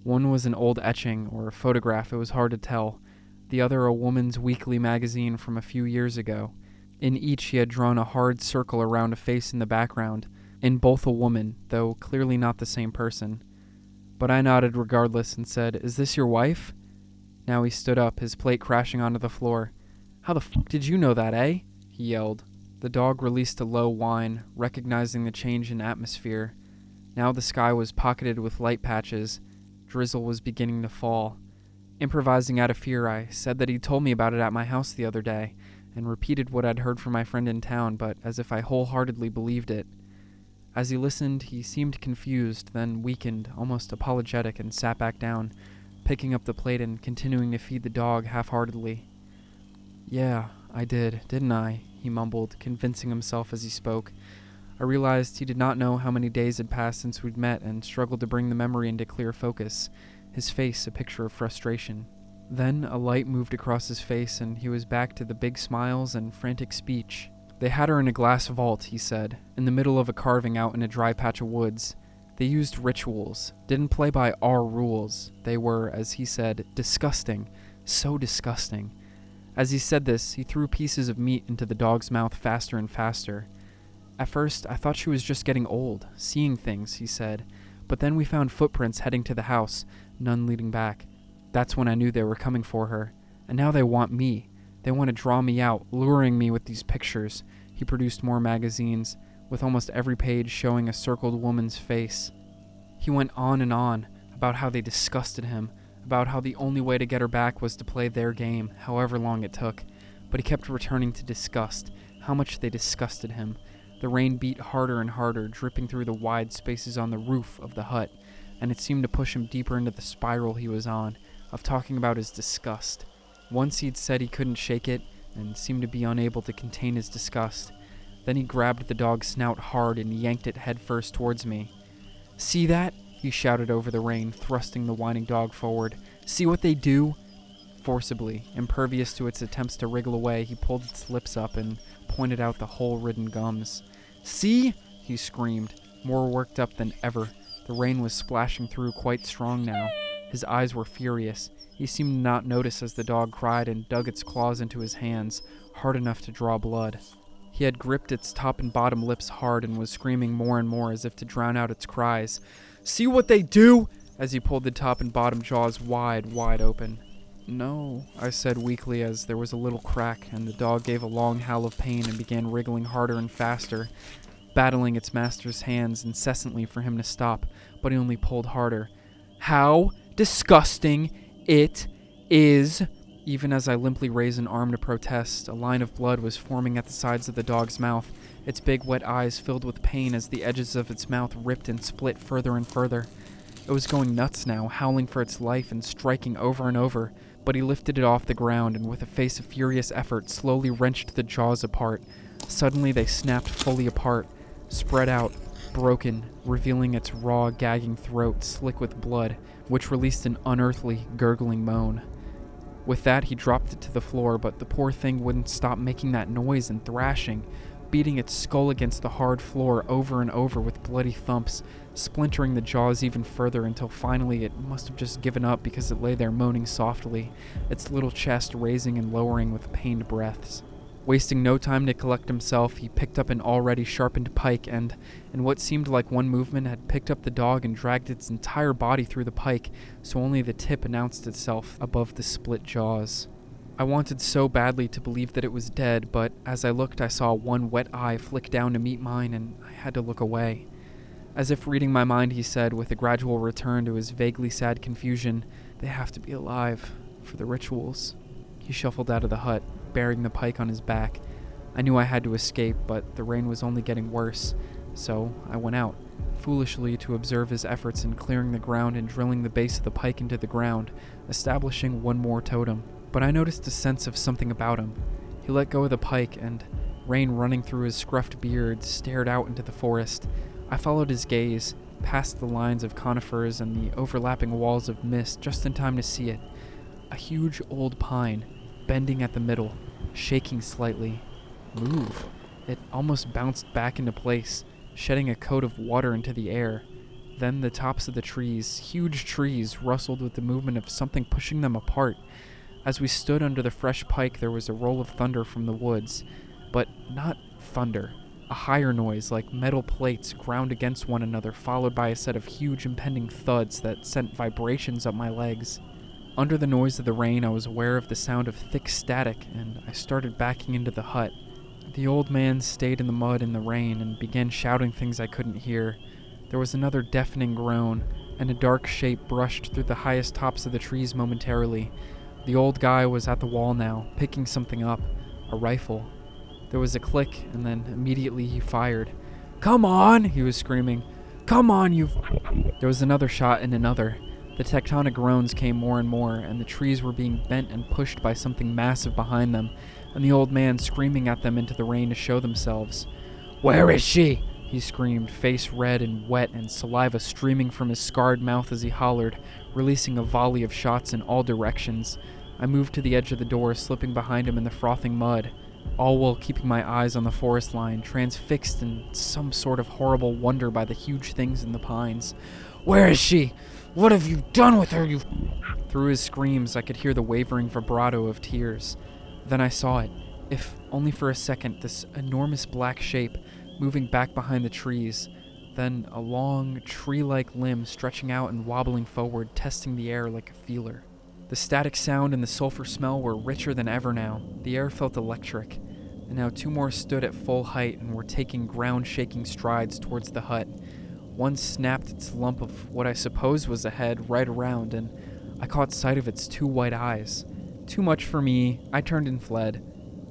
One was an old etching, or a photograph, it was hard to tell. The other a woman's weekly magazine from a few years ago. In each he had drawn a hard circle around a face in the background. In both a woman, though clearly not the same person. But I nodded regardless and said, "Is this your wife?" Now he stood up, his plate crashing onto the floor. "How the fuck did you know that, eh?" he yelled. The dog released a low whine, recognizing the change in atmosphere. Now the sky was pocketed with light patches. Drizzle was beginning to fall. Improvising out of fear, I said that he'd told me about it at my house the other day, and repeated what I'd heard from my friend in town, but as if I wholeheartedly believed it. As he listened, he seemed confused, then weakened, almost apologetic, and sat back down, picking up the plate and continuing to feed the dog half-heartedly. "Yeah, I did, didn't I?" he mumbled, convincing himself as he spoke. I realized he did not know how many days had passed since we'd met and struggled to bring the memory into clear focus, his face a picture of frustration. Then a light moved across his face and he was back to the big smiles and frantic speech. "They had her in a glass vault," he said, "in the middle of a carving out in a dry patch of woods. They used rituals, didn't play by our rules. They were, as he said, disgusting, so disgusting." As he said this, he threw pieces of meat into the dog's mouth faster and faster. "At first, I thought she was just getting old, seeing things," he said, "but then we found footprints heading to the house, none leading back. That's when I knew they were coming for her. And now they want me. They want to draw me out, luring me with these pictures." He produced more magazines, with almost every page showing a circled woman's face. He went on and on about how they disgusted him, about how the only way to get her back was to play their game, however long it took. But he kept returning to disgust, how much they disgusted him. The rain beat harder and harder, dripping through the wide spaces on the roof of the hut, and it seemed to push him deeper into the spiral he was on, of talking about his disgust. Once he'd said he couldn't shake it, and seemed to be unable to contain his disgust. Then he grabbed the dog's snout hard and yanked it headfirst towards me. "See that?" he shouted over the rain, thrusting the whining dog forward. "See what they do?" Forcibly, impervious to its attempts to wriggle away, he pulled its lips up and pointed out the hole-ridden gums. "See?" he screamed, more worked up than ever. The rain was splashing through quite strong now. His eyes were furious. He seemed to not notice as the dog cried and dug its claws into his hands, hard enough to draw blood. He had gripped its top and bottom lips hard and was screaming more and more as if to drown out its cries. "See what they do?" as he pulled the top and bottom jaws wide, wide open. "No," I said weakly as there was a little crack and the dog gave a long howl of pain and began wriggling harder and faster, battling its master's hands incessantly for him to stop, but he only pulled harder. "How disgusting it is!" Even as I limply raised an arm to protest, a line of blood was forming at the sides of the dog's mouth, its big wet eyes filled with pain as the edges of its mouth ripped and split further and further. It was going nuts now, howling for its life and striking over and over, but he lifted it off the ground and with a face of furious effort slowly wrenched the jaws apart. Suddenly they snapped fully apart, spread out, broken, revealing its raw, gagging throat slick with blood, which released an unearthly, gurgling moan. With that, he dropped it to the floor, but the poor thing wouldn't stop making that noise and thrashing, beating its skull against the hard floor over and over with bloody thumps, splintering the jaws even further until finally it must have just given up because it lay there moaning softly, its little chest raising and lowering with pained breaths. Wasting no time to collect himself, he picked up an already sharpened pike and, in what seemed like one movement, had picked up the dog and dragged its entire body through the pike, so only the tip announced itself above the split jaws. I wanted so badly to believe that it was dead, but as I looked I saw one wet eye flick down to meet mine and I had to look away. As if reading my mind, he said, with a gradual return to his vaguely sad confusion, "They have to be alive, for the rituals." He shuffled out of the hut. bearing the pike on his back. I knew I had to escape, but the rain was only getting worse, so I went out, foolishly to observe his efforts in clearing the ground and drilling the base of the pike into the ground, establishing one more totem. But I noticed a sense of something about him. He let go of the pike, and rain running through his scruffed beard stared out into the forest. I followed his gaze, past the lines of conifers and the overlapping walls of mist just in time to see it. A huge old pine, bending at the middle, shaking slightly. Move. It almost bounced back into place, shedding a coat of water into the air. Then the tops of the trees, huge trees, rustled with the movement of something pushing them apart. As we stood under the fresh pike, there was a roll of thunder from the woods, but not thunder. A higher noise, like metal plates ground against one another, followed by a set of huge impending thuds that sent vibrations up my legs. Under the noise of the rain, I was aware of the sound of thick static, and I started backing into the hut. The old man stayed in the mud in the rain and began shouting things I couldn't hear. There was another deafening groan, and a dark shape brushed through the highest tops of the trees momentarily. The old guy was at the wall now, picking something up, a rifle. There was a click, and then immediately he fired. "Come on!" he was screaming. "Come on, you..." There was another shot and another. The tectonic groans came more and more, and the trees were being bent and pushed by something massive behind them, and the old man screaming at them into the rain to show themselves. "Where is she?" he screamed, face red and wet and saliva streaming from his scarred mouth as he hollered, releasing a volley of shots in all directions. I moved to the edge of the door, slipping behind him in the frothing mud, all while keeping my eyes on the forest line, transfixed in some sort of horrible wonder by the huge things in the pines. "Where is she? What have you done with her, you..." Through his screams, I could hear the wavering vibrato of tears. Then I saw it, if only for a second, this enormous black shape moving back behind the trees, then a long, tree-like limb stretching out and wobbling forward, testing the air like a feeler. The static sound and the sulfur smell were richer than ever now. The air felt electric, and now two more stood at full height and were taking ground-shaking strides towards the hut. One snapped its lump of what I suppose was a head right around, and I caught sight of its two white eyes. Too much for me, I turned and fled.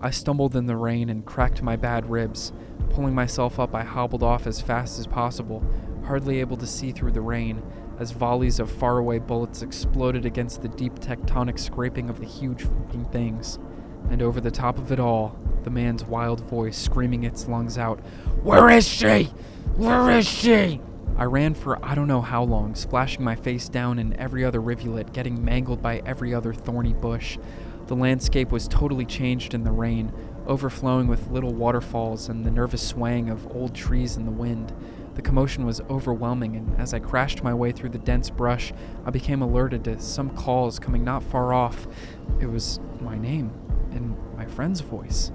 I stumbled in the rain and cracked my bad ribs. Pulling myself up, I hobbled off as fast as possible, hardly able to see through the rain, as volleys of faraway bullets exploded against the deep tectonic scraping of the huge fucking things. And over the top of it all, the man's wild voice screaming its lungs out, "Where is she? Where is she?" I ran for I don't know how long, splashing my face down in every other rivulet, getting mangled by every other thorny bush. The landscape was totally changed in the rain, overflowing with little waterfalls and the nervous swaying of old trees in the wind. The commotion was overwhelming, and as I crashed my way through the dense brush, I became alerted to some calls coming not far off. It was my name, in my friend's voice.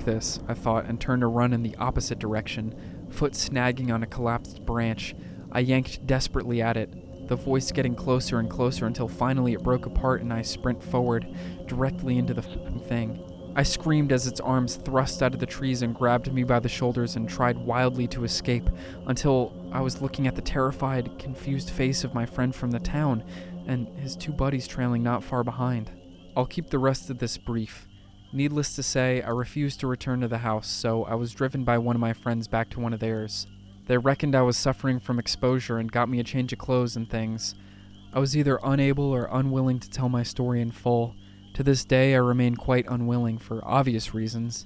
This, I thought, and turned to run in the opposite direction, foot snagging on a collapsed branch. I yanked desperately at it, the voice getting closer and closer until finally it broke apart and I sprint forward, directly into the f***ing thing. I screamed as its arms thrust out of the trees and grabbed me by the shoulders and tried wildly to escape, until I was looking at the terrified, confused face of my friend from the town, and his two buddies trailing not far behind. I'll keep the rest of this brief. Needless to say, I refused to return to the house, so I was driven by one of my friends back to one of theirs. They reckoned I was suffering from exposure and got me a change of clothes and things. I was either unable or unwilling to tell my story in full. To this day, I remain quite unwilling, for obvious reasons.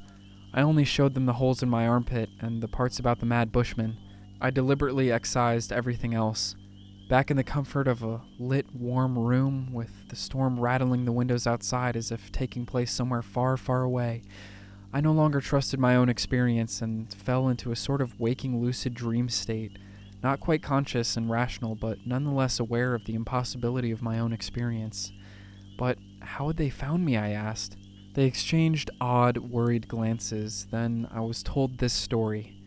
I only showed them the holes in my armpit and the parts about the mad bushman. I deliberately excised everything else. Back in the comfort of a lit, warm room, with the storm rattling the windows outside as if taking place somewhere far, far away, I no longer trusted my own experience and fell into a sort of waking lucid dream state, not quite conscious and rational, but nonetheless aware of the impossibility of my own experience. But how had they found me, I asked. They exchanged odd, worried glances. Then I was told this story.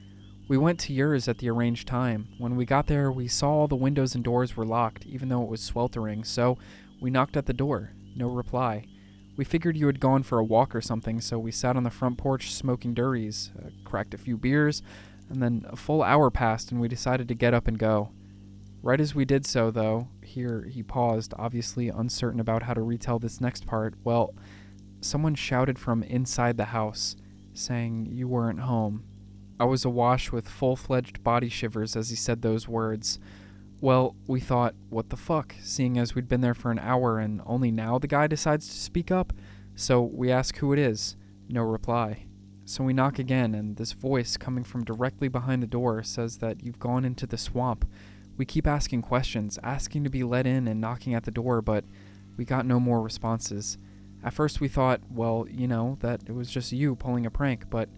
We went to yours at the arranged time. When we got there, we saw all the windows and doors were locked, even though it was sweltering, so we knocked at the door. No reply. We figured you had gone for a walk or something, so we sat on the front porch smoking durries, cracked a few beers, and then a full hour passed and we decided to get up and go. Right as we did so, though, here he paused, obviously uncertain about how to retell this next part, well, someone shouted from inside the house, saying you weren't home. I was awash with full-fledged body shivers as he said those words. Well, we thought, what the fuck, seeing as we'd been there for an hour and only now the guy decides to speak up? So we ask who it is. No reply. So we knock again, and this voice coming from directly behind the door says that you've gone into the swamp. We keep asking questions, asking to be let in and knocking at the door, but we got no more responses. At first we thought, well, that it was just you pulling a prank, but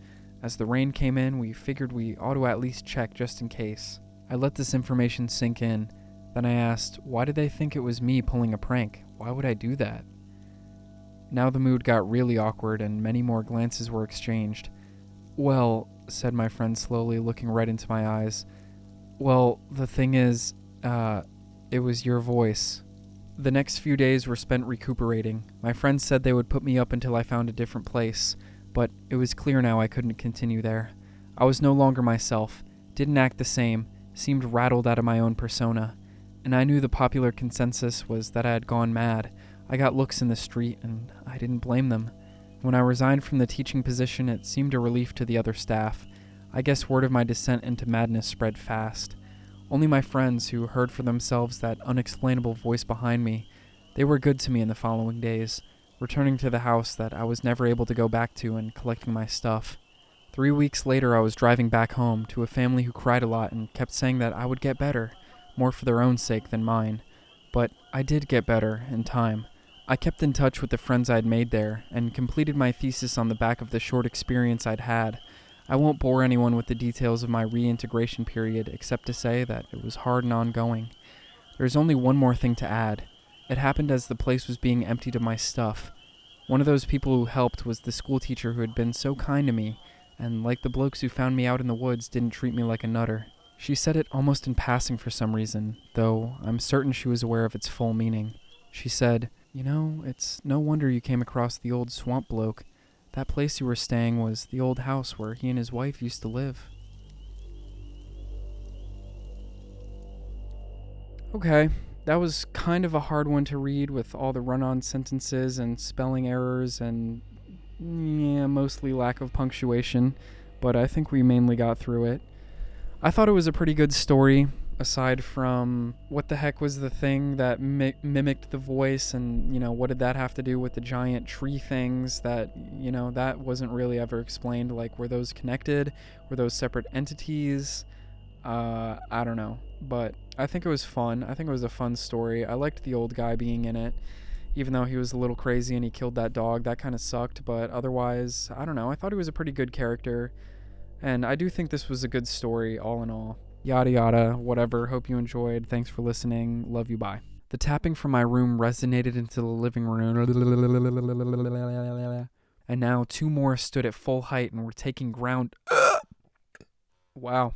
as the rain came in, we figured we ought to at least check just in case. I let this information sink in. Then I asked, why did they think it was me pulling a prank? Why would I do that? Now the mood got really awkward and many more glances were exchanged. Well, said my friend slowly, looking right into my eyes. Well, the thing is, it was your voice. The next few days were spent recuperating. My friends said they would put me up until I found a different place, but it was clear now I couldn't continue there. I was no longer myself, didn't act the same, seemed rattled out of my own persona, and I knew the popular consensus was that I had gone mad. I got looks in the street, and I didn't blame them. When I resigned from the teaching position, it seemed a relief to the other staff. I guess word of my descent into madness spread fast. Only my friends, who heard for themselves that unexplainable voice behind me, they were good to me in the following days, returning to the house that I was never able to go back to and collecting my stuff. 3 weeks later, I was driving back home to a family who cried a lot and kept saying that I would get better, more for their own sake than mine. But I did get better in time. I kept in touch with the friends I'd made there and completed my thesis on the back of the short experience I'd had. I won't bore anyone with the details of my reintegration period except to say that it was hard and ongoing. There's only one more thing to add. It happened as the place was being emptied of my stuff. One of those people who helped was the school teacher who had been so kind to me, and like the blokes who found me out in the woods, didn't treat me like a nutter. She said it almost in passing for some reason, though I'm certain she was aware of its full meaning. She said, it's no wonder you came across the old swamp bloke. That place you were staying was the old house where he and his wife used to live. Okay, that was kind of a hard one to read with all the run-on sentences and spelling errors and, mostly lack of punctuation, but I think we mainly got through it. I thought it was a pretty good story, aside from what the heck was the thing that mimicked the voice, and, what did that have to do with the giant tree things that, that wasn't really ever explained. Like, were those connected? Were those separate entities? I don't know, but I think it was fun. I think it was a fun story. I liked the old guy being in it, even though he was a little crazy and he killed that dog. That kind of sucked, but otherwise, I don't know. I thought he was a pretty good character, and I do think this was a good story all in all. Yada yada, whatever. Hope you enjoyed. Thanks for listening. Love you, bye. The tapping from my room resonated into the living room, and now 2 more stood at full height and were taking ground. Wow.